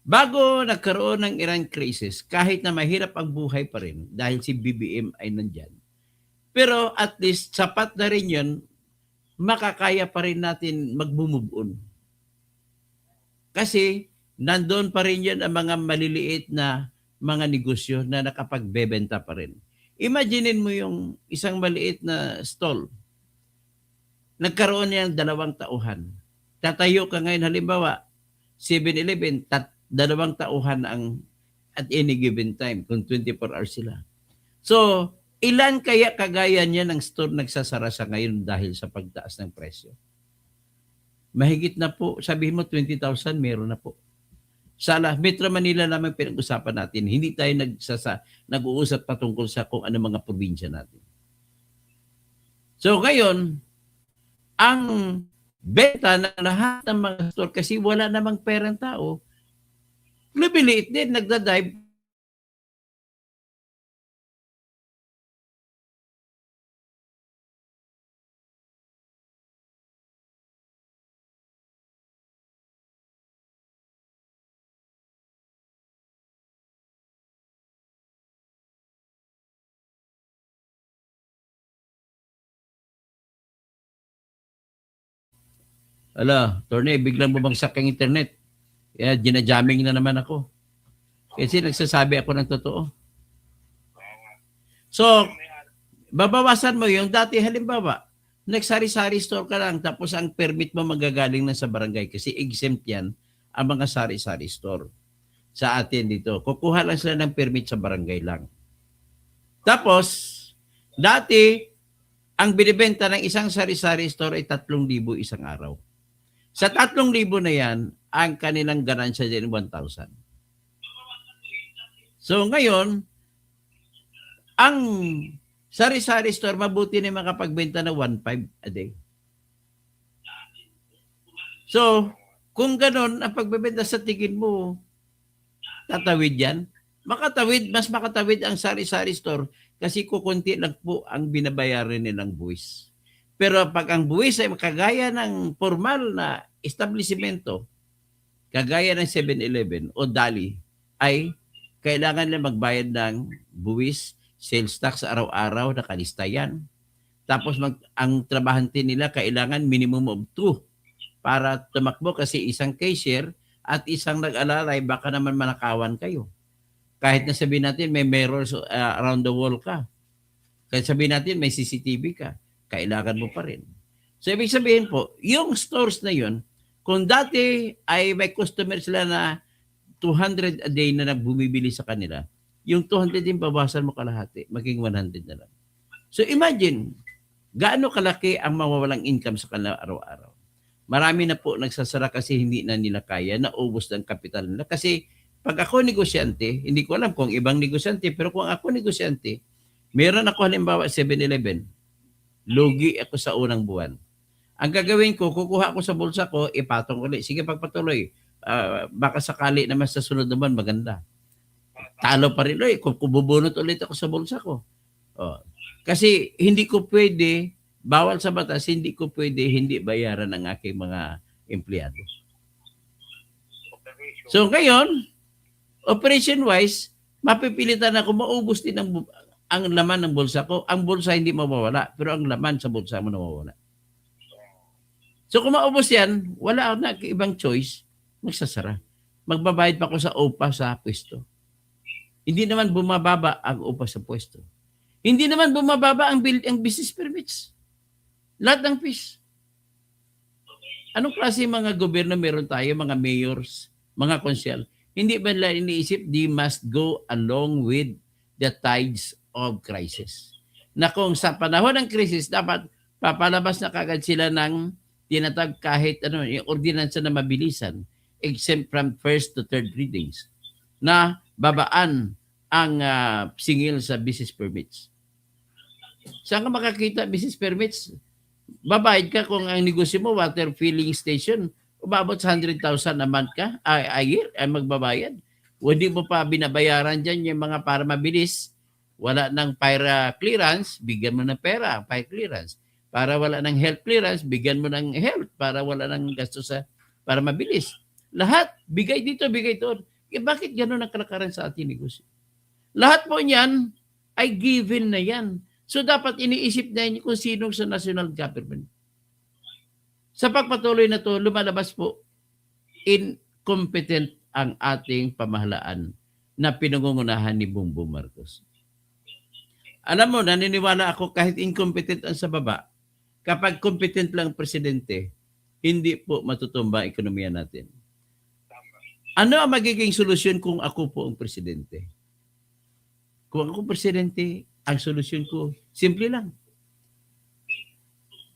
Bago nagkaroon ng Iran crisis, kahit na mahirap ang buhay pa rin dahil si BBM ay nandyan, pero at least sapat na rin yun, makakaya pa rin natin mag-move on. Kasi nandoon pa rin yun ang mga maliliit na mga negosyo na nakapagbebenta pa rin. Imaginein mo yung isang maliit na stall. Nagkaroon niya ng 2 tauhan. Tatayo ka ngayon, halimbawa, 7-Eleven, 2 tauhan ang at any given time kung 24 hours sila. So, ilan kaya kagaya niya ng store nagsasara sa ngayon dahil sa pagtaas ng presyo? Mahigit na po, sabihin mo 20,000, meron na po. Sala, Metro Manila naman pinag-usapan natin. Hindi tayo nag-uusap patungkol sa kung ano mga probinsya natin. So, ngayon, ang benta ng lahat ng mga store kasi wala namang perang tao, lumiliit din, nagdadive. Ala, Torne, biglang bumagsak ang internet. Kaya ginajamming na naman ako. Kasi nagsasabi ako ng totoo. So, babawasan mo yung dati halimbawa, nagsari-sari store ka lang tapos ang permit mo magagaling na sa barangay kasi exempt yan ang mga sari-sari store sa atin dito. Kukuha lang sila ng permit sa barangay lang. Tapos, dati, ang binibenta ng isang sari-sari store ay 3,000 isang araw. Sa 3,000 na yan, ang kanilang ganansya din 1,000. So ngayon, ang sari-sari store, mabuti na makapagbenta na 1,500 a day. So, kung ganun, ang pagbebenta sa tingin mo, tatawid yan? Mas makatawid ang sari-sari store kasi kukunti lang po ang binabayaran nilang buwis. Pero pag ang buwis ay kagaya ng formal na establishmento, kagaya ng 7-Eleven o Dali, ay kailangan nila magbayad ng buwis, sales tax araw-araw, nakalista yan. Tapos ang trabahante nila kailangan minimum of 2 para tumakbo kasi isang cashier at isang nag-alalay, baka naman manakawan kayo. Kahit na sabihin natin may mirrors around the wall ka. Kahit sabihin natin may CCTV ka, kailangan mo pa rin. So ibig sabihin po, yung stores na yun, kung dati ay may customer sila na 200 a day na nagbumibili sa kanila, yung 200 din babawasan mo kalahati, maging 100 na lang. So imagine, gaano kalaki ang mawawalang income sa kanila araw-araw. Marami na po nagsasara kasi hindi na nila kaya, naubos ng kapital nila. Kasi pag ako negosyante, hindi ko alam kung ibang negosyante, pero kung ako negosyante, meron ako halimbawa 7-Eleven, lugi ako sa unang buwan. Ang gagawin ko, kukuha ko sa bulsa ko, ipatong ulit. Sige, pagpatuloy. Baka sakali naman sa sunod naman maganda. Talo pa rin. Kung bubunot ulit ako sa bulsa ko. Kasi hindi ko pwede, bawal sa batas, hindi ko pwede hindi bayaran ng aking mga empleyado. So ngayon, operation-wise, mapipilitan ako maubos din ang laman ng bulsa ko. Ang bulsa hindi mawawala, pero ang laman sa bulsa mo nawawala. So kung maubos yan, wala ako na ibang choice, magsasara. Magbabayad pa ako sa upa sa pwesto. Hindi naman bumababa ang upa sa pwesto. Hindi naman bumababa ang business permits. Lahat ng fees. Anong klase mga gobyerno meron tayo, mga mayors, mga konsyal? Hindi ba nila iniisip, they must go along with the tides of crisis. Na kung sa panahon ng crisis, dapat papalabas na kagad sila ng tinatag kahit yung ordinansa na mabilisan, exempt from first to third readings, na babaan ang singil sa business permits. Saan ka makakita business permits? Babayad ka kung ang negosyo mo, water filling station, umabot sa 100,000 a month ka, a year, ay magbabayad. Hindi mo pa binabayaran dyan yung mga para mabilis. Wala ng fire clearance, bigyan mo ng pera, fire clearance. Para wala ng health clearance, bigyan mo ng health para wala ng gasto para mabilis. Lahat, bigay dito, bigay doon. Bakit gano'n ang kalakaran sa ating negosyo? Lahat po niyan ay given na yan. So dapat iniisip na yun kung sino sa national government. Sa pagpatuloy na to, lumalabas po, incompetent ang ating pamahalaan na pinangungunahan ni Bongbong Marcos. Alam mo, naniniwala ako kahit incompetent ang sa baba, kapag competent lang ang presidente, hindi po matutumba ang ekonomiya natin. Ano ang magiging solusyon kung ako po ang presidente? Kung ako presidente, ang solusyon ko, simple lang.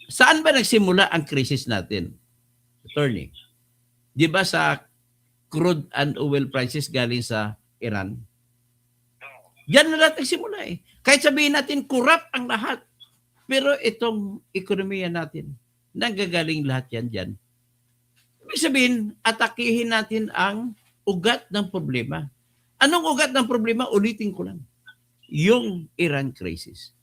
Saan ba nagsimula ang krisis natin? Attorney, di ba sa crude and oil prices galing sa Iran? Diyan na lahat nagsimula eh. Kahit sabihin natin, corrupt ang lahat. Pero itong ekonomiya natin, nanggagaling lahat yan dyan. Ibig sabihin, atakihin natin ang ugat ng problema. Anong ugat ng problema? Ulitin ko lang. Yung Iran crisis.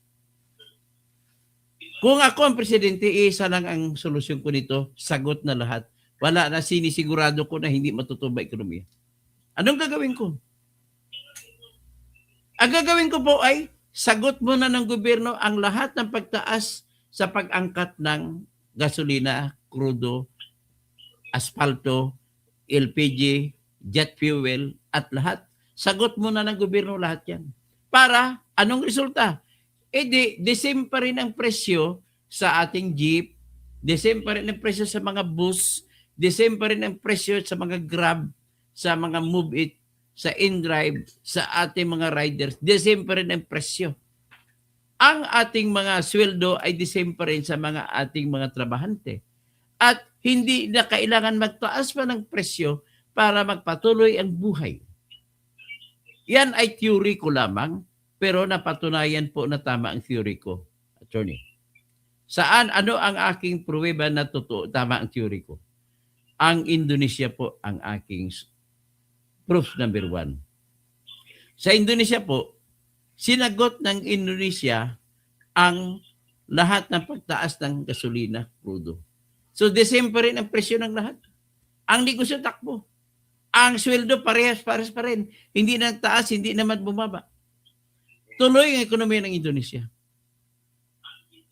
Kung ako ang presidente, isa lang ang solusyon ko nito, sagot na lahat. Wala na, sinisigurado ko na hindi matutuba ekonomiya. Anong gagawin ko? Ang gagawin ko po ay sagot muna ng gobyerno ang lahat ng pagtaas sa pag-angkat ng gasolina, krudo, asfalto, LPG, jet fuel, at lahat. Sagot muna ng gobyerno lahat yan. Para, anong resulta? the same pa rin ang presyo sa ating jeep, the same pa rin ang presyo sa mga bus, the same pa rin ang presyo sa mga Grab, sa mga Move It, sa InDrive, sa ating mga riders, the same pa rin ang presyo. Ang ating mga sweldo ay the same pa rin sa mga ating mga trabahante. At hindi na kailangan magtaas pa ng presyo para magpatuloy ang buhay. Yan ay theory ko lamang, pero napatunayan po na tama ang theory ko, attorney. Saan, ano ang aking pruweba na totoo, tama ang theory ko? Ang Indonesia po ang aking proof number 1. Sa Indonesia po, sinagot ng Indonesia ang lahat ng pagtaas ng gasolina, crudo. So, the same pa rin ang presyo ng lahat. Ang negosyo takbo. Ang sweldo parehas pa rin. Hindi na taas, hindi naman bumaba. Tuloy ang ekonomiya ng Indonesia.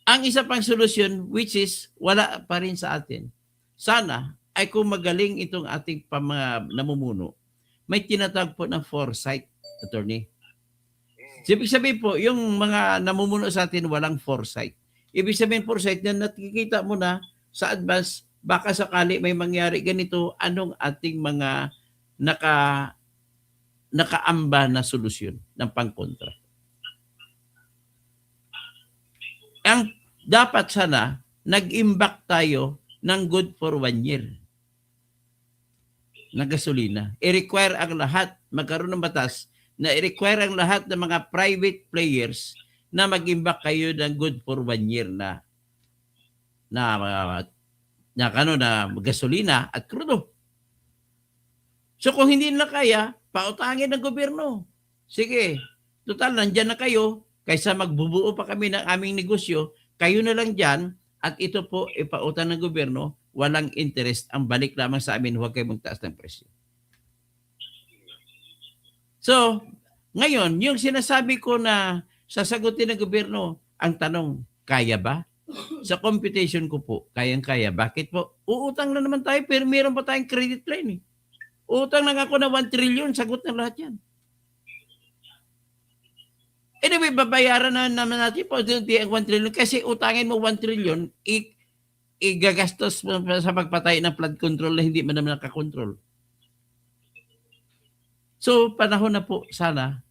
Ang isa pang solusyon, which is wala pa rin sa atin, sana ay kung magaling itong ating namumuno, may tinatawag po ng foresight, attorney. Ibig sabihin po, yung mga namumuno sa atin walang foresight. Ibig sabihin foresight na nakikita mo na sa advance, baka sakali may mangyari ganito, anong ating mga nakaamba na solusyon ng pangkontra. Ang dapat sana, nag-imbak tayo ng good for 1 year na gasolina. I-require ang lahat, magkaroon ng batas, na i-require ang lahat ng mga private players na mag-imbak kayo ng good for 1 year na gasolina at crudo. So kung hindi na kaya, pautangin ng gobyerno. Sige, total nandyan na kayo, kaysa magbubuo pa kami ng aming negosyo, kayo na lang dyan at ito po ipautang ng gobyerno, walang interest. Ang balik lamang sa amin, huwag kayo magtaas ng presyo. So, ngayon, yung sinasabi ko na sasagutin ng gobyerno, ang tanong, kaya ba? Sa computation ko po, kayang-kaya. Bakit po? Uutang na naman tayo, pero meron pa tayong credit line. Utang lang ako na 1 trillion, sagot na lahat yan. Anyway, babayaran na naman natin po ang 1 trillion kasi utangin mo 1 trillion, igagastos sa pagpatay ng flood control na hindi man naman nakakontrol. So, panahon na po sana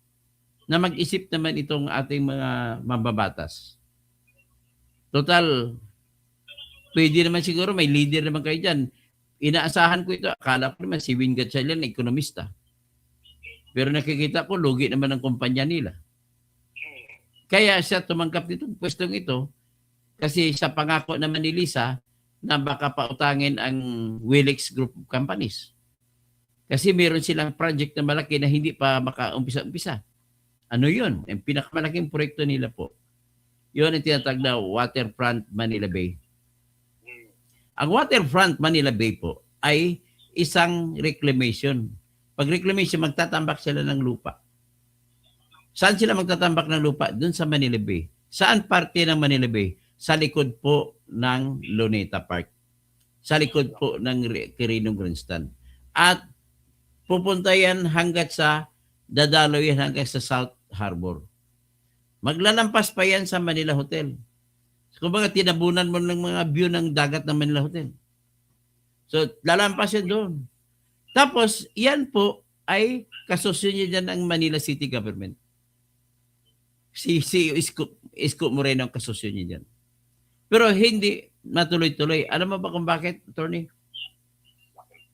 na mag-isip naman itong ating mga mambabatas. Total, pwede naman siguro, may leader naman kayo dyan. Inaasahan ko ito, akala ko naman si Win Gatchalian, ekonomista. Pero nakikita ko, lugi naman ang kumpanya nila. Kaya siya tumanggap nitong pwestong ito kasi sa pangako naman ni Lisa na baka pautangin ang Willix Group of Companies. Kasi meron silang project na malaki na hindi pa makaumpisa-umpisa. Ano yun? Ang pinakamalaking proyekto nila po. Yun ang tinatawag na Waterfront Manila Bay. Ang Waterfront Manila Bay po ay isang reclamation. Pag reclamation, magtatambak sila ng lupa. Saan sila magtatambak ng lupa? Doon sa Manila Bay. Saan parte ng Manila Bay? Sa likod po ng Luneta Park. Sa likod po ng Quirino Grandstand. At pupunta yan hanggat sa, dadalo yan hanggang sa South Harbor. Maglalampas pa yan sa Manila Hotel. Kung baga, tinabunan mo ng mga view ng dagat ng Manila Hotel. So, lalampas yan doon. Tapos, yan po ay kasosyo niya dyan ang Manila City Government. Si Isko Moreno ang kasosyo niya dyan. Pero hindi matuloy-tuloy. Alam mo ba kung bakit, attorney?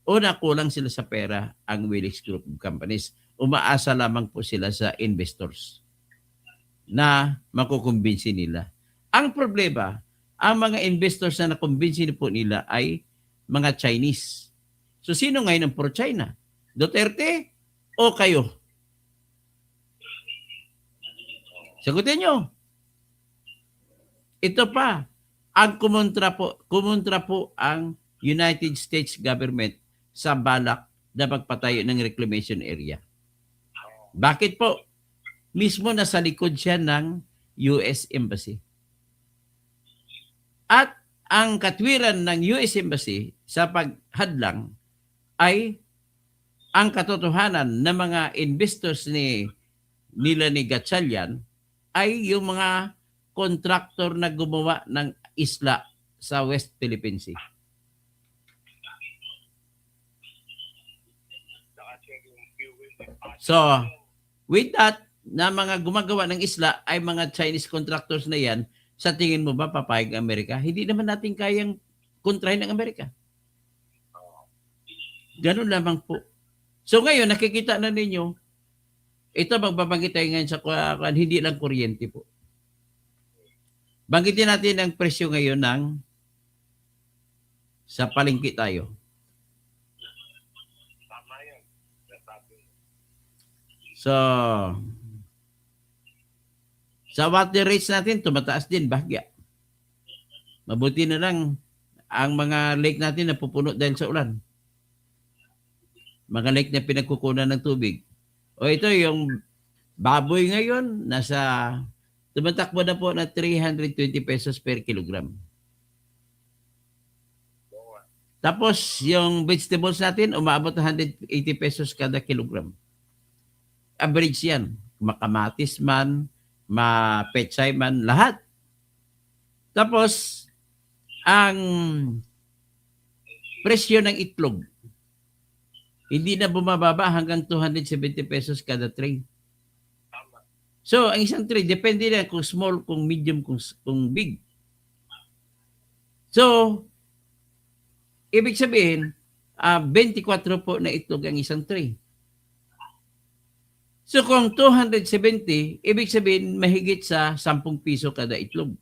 Una, kulang sila sa pera ang Willix Group of Companies. Umaasa lamang po sila sa investors na makukumbinsi nila. Ang problema, ang mga investors na nakumbinsi po nila ay mga Chinese. So, sino ngayon ang pro-China? Duterte o kayo? Sagutin nyo. Ito pa, ang kumontra po ang United States government sa balak na magpatayo ng reclamation area. Bakit po? Mismo nasa likod siya ng US Embassy. At ang katwiran ng US Embassy sa paghadlang ay ang katotohanan ng mga investors nila ni Gatchalian ay yung mga contractor na gumawa ng isla sa West Philippine Sea. So, with that, na mga gumagawa ng isla ay mga Chinese contractors na yan, sa tingin mo ba papayag ang Amerika? Hindi naman natin kayang kontrahin ng Amerika. Ganun lamang po. So ngayon, nakikita na ninyo, ito magbabanggit tayo ngayon sa hindi lang kuryente po. Banggitin natin ang presyo ngayon ng sa palengke tayo. So, sa water rates natin, tumataas din, bahagya. Mabuti na lang ang mga lake natin napupuno dahil sa ulan. Mga lake na pinagkukunan ng tubig. O ito yung baboy ngayon, tumatakbo na po na 320 pesos per kilogram. Tapos yung vegetables natin, umabot na 180 pesos kada kilogram. Average yan. Makamatis man, mapechay man, lahat. Tapos, ang presyo ng itlog, hindi na bumababa hanggang 270 pesos kada tray. So, ang isang tray, depende na kung small, kung medium, kung big. So, ibig sabihin, 24 po na itlog ang isang tray. So kung 270, ibig sabihin mahigit sa 10 piso kada itlog.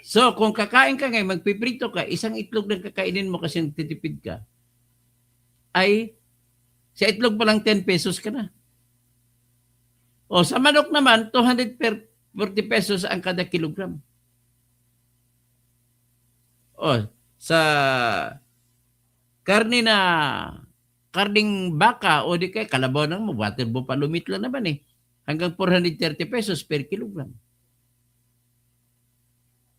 So kung kakain ka ngayon, magpiprito ka, isang itlog na kakainin mo kasi titipid ka, ay sa itlog pa lang 10 pesos ka na. O sa manok naman, 240 pesos ang kada kilogram. O sa karning baka o di kaya kalabaw ng waterbo palumit lang naman hanggang 430 pesos per kilogram.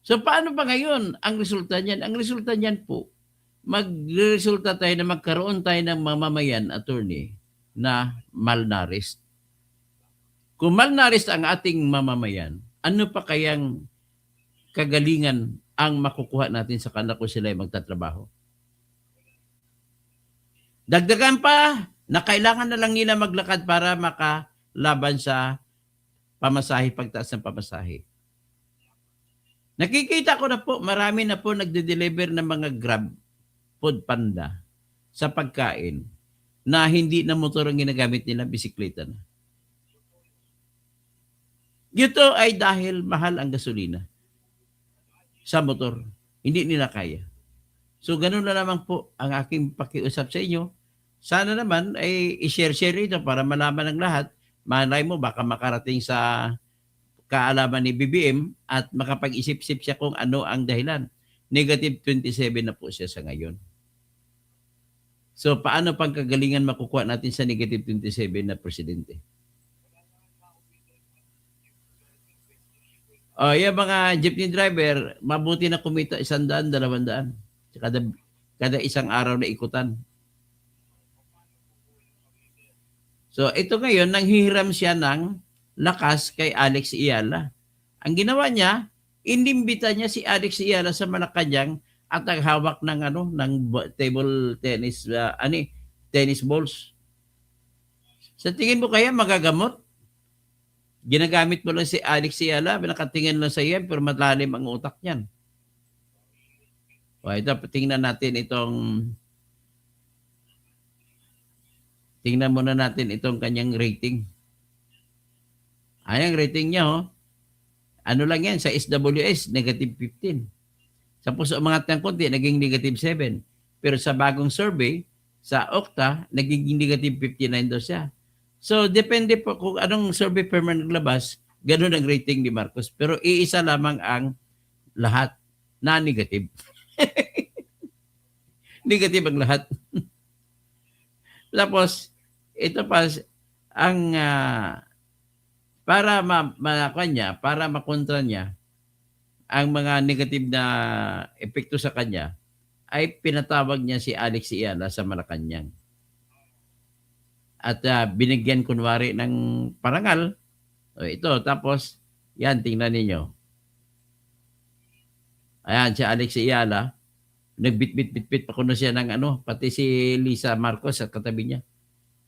So paano ba ngayon ang resulta niyan? Ang resulta niyan po, magresulta tayo na magkaroon tayo ng mamamayan, attorney, na malnourished. Kung malnourished ang ating mamamayan, ano pa kayang kagalingan ang makukuha natin sa kanila kung sila ay magtatrabaho? Dagdagan pa na kailangan na lang nila maglakad para makalaban sa pamasahe, pagtaas ng pamasahe. Nakikita ko na po, marami na po nagde-deliver ng mga Grab, Food Panda sa pagkain na hindi na motor ang ginagamit nila, bisikleta na. Ito ay dahil mahal ang gasolina sa motor. Hindi nila kaya. So, ganun na naman po ang aking pakiusap sa inyo. Sana naman ay i-share ito para malaman ng lahat. Malay mo, baka makarating sa kaalaman ni BBM at makapag-isip-isip siya kung ano ang dahilan. Negative 27 na po siya sa ngayon. So, paano pang kagalingan makukuha natin sa negative 27 na presidente? O, yung mga jeepney driver, mabuti na kumita 100, 200. Kada isang araw na ikutan. So ito ngayon, nanghihiram siya ng lakas kay Alex Ayala. Ang ginawa niya, inimbita niya si Alex Ayala sa Malacanang at naghawak ng ng table tennis, tennis balls. Sa tingin mo kaya magagamot? Ginagamit mo lang si Alex Ayala, nakatingin lang sa iyan, pero malalim ang utak niyan. O ito, tingnan muna natin itong kanyang rating. Ang rating niya, ano lang yan, sa SWS, negative 15. Sa puso umangat ng konti, naging negative 7. Pero sa bagong survey, sa Okta, naging negative 59 daw siya. So, depende po kung anong survey firm ang naglabas, ganun ang rating ni Marcos. Pero iisa lamang ang lahat na negative. Negative ang lahat. Tapos, ito pa, ang para para makontra niya ang mga negative na epekto sa kanya, ay pinatawag niya si Alex Ayala sa Malacanang. At binigyan kunwari ng parangal. O ito, tapos Yan, tingnan ninyo. Ayan, si Alex Ayala. Nagbitbit-bitbit pa kuno siya ng ano, pati si Lisa Marcos sa katabi niya.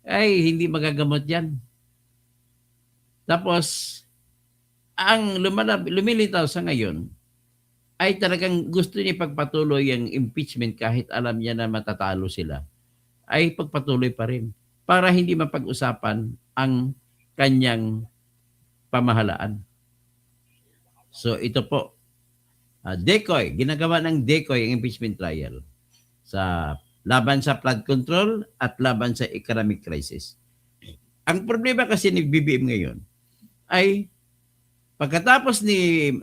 Ay, hindi magagamot yan. Tapos, ang lumilitaw sa ngayon, ay talagang gusto niya pagpatuloy ang impeachment kahit alam niya na matatalo sila, ay pagpatuloy pa rin para hindi mapag-usapan ang kanyang pamahalaan. So ito po, decoy, ginagawa ng decoy ang impeachment trial sa laban sa flood control at laban sa economic crisis. Ang problema kasi ni BBM ngayon ay pagkatapos ni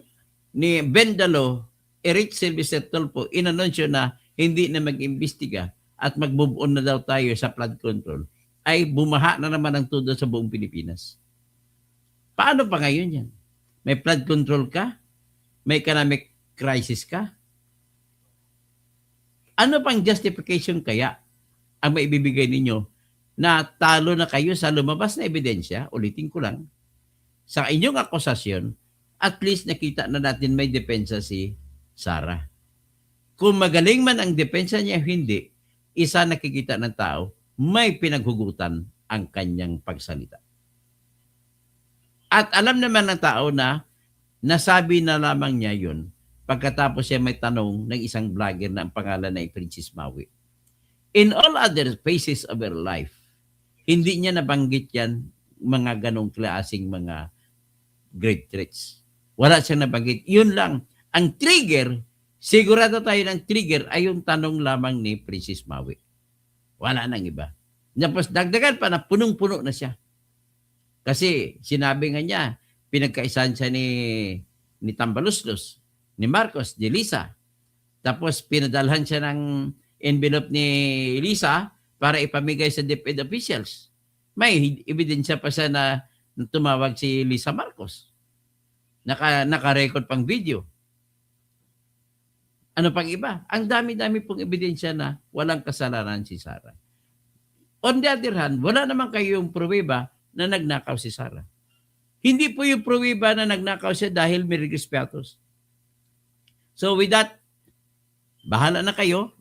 Bendalo, Eric Sylvester Tulfo, inanunsyo na hindi na mag-imbestiga at mag-move on na daw tayo sa flood control, ay bumaha na naman ang todo sa buong Pilipinas. Paano pa ngayon yan? May flood control ka? May economic crisis ka? Ano pang justification kaya ang maibibigay ninyo na talo na kayo sa lumabas na ebidensya? Ulitin ko lang. Sa inyong akusasyon, at least nakita na natin may depensa si Sara. Kung magaling man ang depensa niya, hindi, isa nakikita ng tao, may pinaghugutan ang kanyang pagsalita. At alam naman ng tao na nasabi na lamang niya yun pagkatapos siya may tanong ng isang vlogger na ang pangalan ay Princess Maui. In all other phases of her life, hindi niya nabanggit yan mga ganong klaseng mga great threats. Wala siyang nabanggit. Yun lang. Ang trigger, sigurado tayo ng trigger ay yung tanong lamang ni Princess Maui. Wala nang iba. Tapos dagdagan pa na punong-puno na siya. Kasi sinabi nga niya, pinagkaisahan siya ni Tambaluslos, ni Marcos, ni Lisa. Tapos pinadalhan siya ng envelope ni Lisa para ipamigay sa DepEd officials. May ebidensya pa siya na tumawag si Lisa Marcos. Naka-record pang video. Ano pang iba? Ang dami-dami pong ebidensya na walang kasalanan si Sara. On the other hand, wala naman kayong pruweba na nagnakaw si Sara. Hindi po yung pruweba na nagnakaw siya dahil may registratos. So with that, bahala na kayo.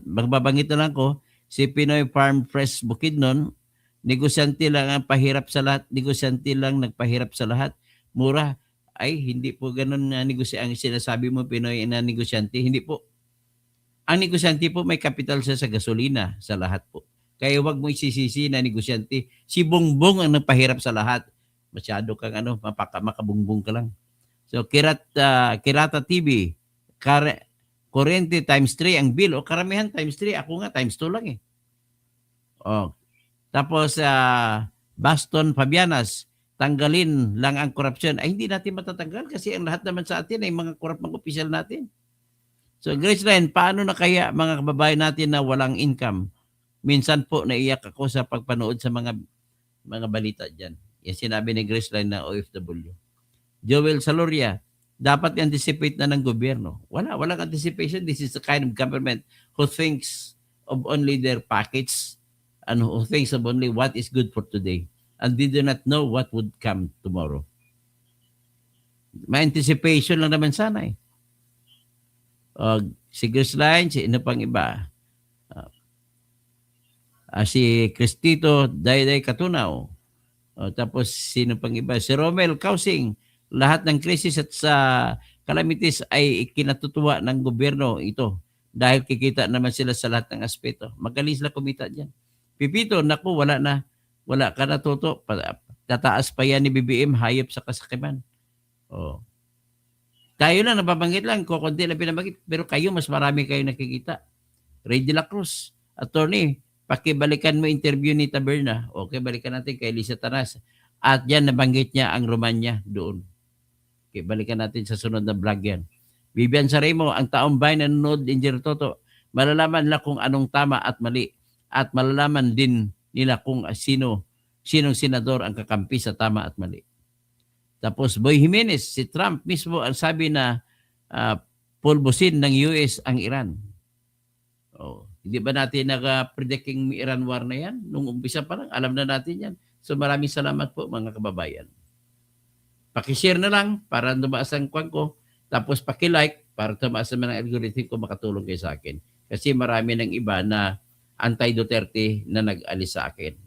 Magbabangit na lang ko, si Pinoy Farm Fresh Bukidnon, negosyante lang ang pahirap sa lahat. Negosyante lang nagpahirap sa lahat. Mura. Ay, hindi po ganun na ang sinasabi mo, Pinoy na negosyante. Hindi po. Ang negosyante po may kapital siya sa gasolina sa lahat po. Kaya wag mo isisisi na negosyante. Si Bongbong ang nagpahirap sa lahat. Masyado kang makabungbong ka lang. So, Kirata TV, Kurente times 3 ang bill. O karamihan times 3. Ako nga times 2 lang eh. O. Tapos, Baston Fabianas, tanggalin lang ang korupsyon. Ay, hindi natin matatanggal kasi ang lahat naman sa atin ay mga koruptong opisyal natin. So, Graceline, paano na kaya mga kababayan natin na walang income? Minsan po naiyak ako sa pagpanood sa mga balita dyan. Yan sinabi ni Graceline na OFW. Joel Saloria, dapat anticipate na ng gobyerno. Walang anticipation. This is the kind of government who thinks of only their packets and who thinks of only what is good for today. And they do not know what would come tomorrow. May anticipation lang naman sana eh. Si Graceline, si ano pang iba? Si Cristito Dayday Katunaw. Tapos sino pang iba? Si Romel Kausing. Lahat ng krisis at sa calamities ay kinatutuwa ng gobyerno ito. Dahil kikita naman sila sa lahat ng aspeto. Magaling sila kumita dyan. Pipito, naku, wala ka natuto. Tataas pa yan ni BBM, hayop sa kasakiman. Oh. Tayo lang, nababanggit lang. Kukunti lang pinabanggit. Pero kayo, mas marami kayo nakikita. Ray de la Cruz, attorney, pakibalikan mo interview ni Taberna. Okay, balikan natin kay Lisa Tanas. At yan, nabanggit niya ang Romanya doon. Okay, balikan natin sa sunod na vlog yan. Vivian Saremo, ang taong bayan na nanonood, Engineer Toto, malalaman nila kung anong tama at mali. At malalaman din nila kung sinong senador ang kakampi sa tama at mali. Tapos Boy Jimenez, si Trump mismo ang sabi na pulbusin ng US ang Iran. Oh, hindi ba natin nag-predicting Iran war na yan? Nung umpisa pa lang, alam na natin yan. So maraming salamat po mga kababayan. Pakishare na lang para tumaas ang kwan ko. Tapos paki-like para tumaas naman ang algorithm ko, makatulong kayo sa akin. Kasi marami ng iba na anti-Duterte na nag-alis sa akin.